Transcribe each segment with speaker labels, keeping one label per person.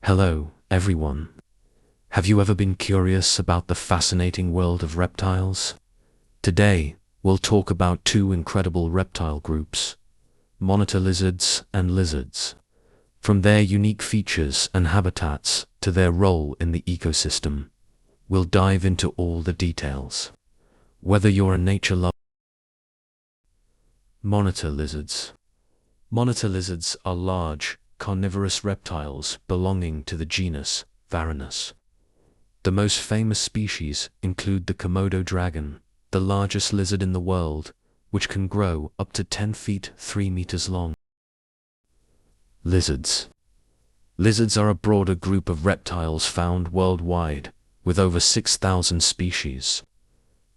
Speaker 1: Hello, everyone. Have you ever been curious about the fascinating world of reptiles? Today, we'll talk about two incredible reptile groups, monitor lizards and lizards. From their unique features and habitats to their role in the ecosystem, we'll dive into all the details. Whether you're a nature lover, monitor lizards. Monitor lizards are large, carnivorous reptiles belonging to the genus Varanus. The most famous species include the Komodo dragon, the largest lizard in the world, which can grow up to 10 feet 3 meters long. Lizards. Lizards are a broader group of reptiles found worldwide, with over 6,000 species.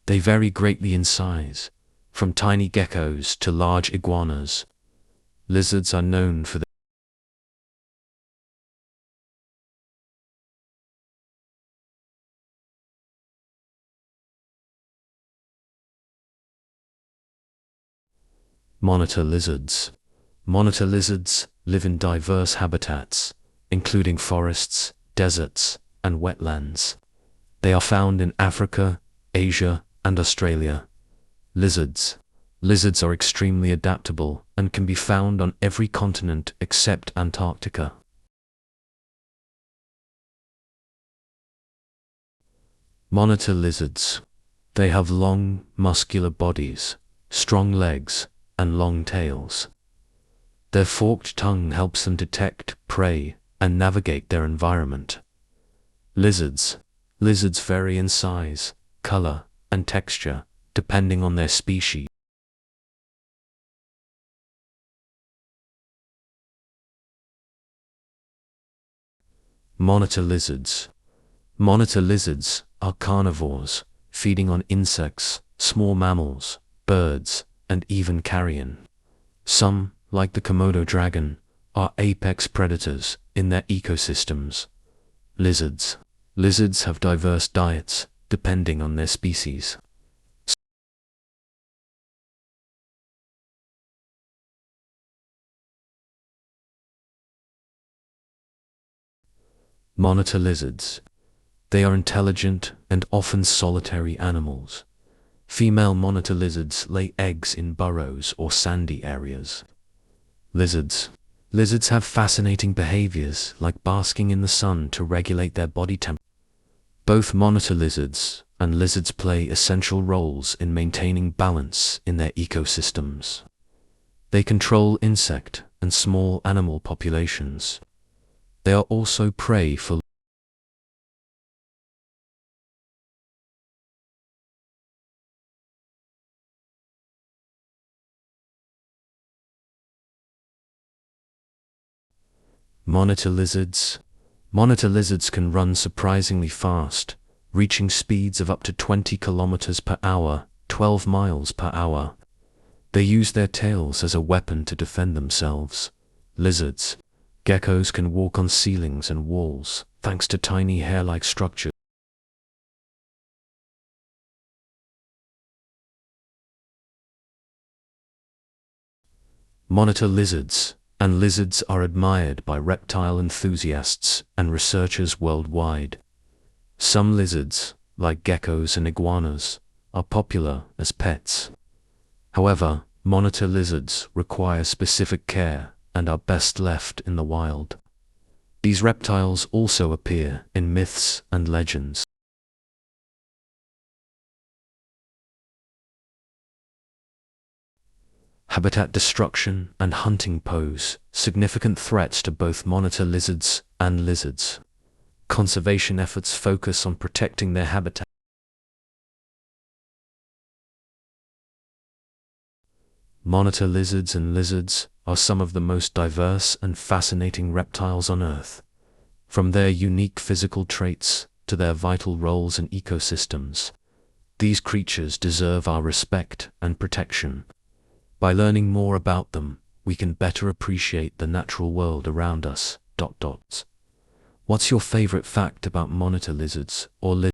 Speaker 1: They vary greatly in size, from tiny geckos to large iguanas. Lizards are known for their monitor lizards. Monitor lizards live in diverse habitats, including forests, deserts, and wetlands. They are found in Africa, Asia, and Australia. Lizards. Lizards are extremely adaptable and can be found on every continent except Antarctica. Monitor lizards. They have long, muscular bodies, strong legs, and long tails. Their forked tongue helps them detect prey and navigate their environment. Lizards. Lizards vary in size, color, and texture, depending on their species. Monitor lizards. Monitor lizards are carnivores, feeding on insects, small mammals, birds, and even carrion. Some, like the Komodo dragon, are apex predators in their ecosystems. Lizards. Lizards have diverse diets, depending on their species. Monitor lizards. They are intelligent and often solitary animals. Female monitor lizards lay eggs in burrows or sandy areas. Lizards. Lizards have fascinating behaviors like basking in the sun to regulate their body temperature. Both monitor lizards and lizards play essential roles in maintaining balance in their ecosystems. They control insect and small animal populations. They are also prey for monitor lizards. Monitor lizards can run surprisingly fast, reaching speeds of up to 20 kilometers per hour, 12 miles per hour. They use their tails as a weapon to defend themselves. Lizards. Geckos can walk on ceilings and walls, thanks to tiny hair-like structures. Monitor lizards. And lizards are admired by reptile enthusiasts and researchers worldwide. Some lizards, like geckos and iguanas, are popular as pets. However, monitor lizards require specific care and are best left in the wild. These reptiles also appear in myths and legends. Habitat destruction and hunting pose significant threats to both monitor lizards and lizards. Conservation efforts focus on protecting their habitat. Monitor lizards and lizards are some of the most diverse and fascinating reptiles on Earth. From their unique physical traits to their vital roles in ecosystems, these creatures deserve our respect and protection. By learning more about them, we can better appreciate the natural world around us. What's your favorite fact about monitor lizards or lizards?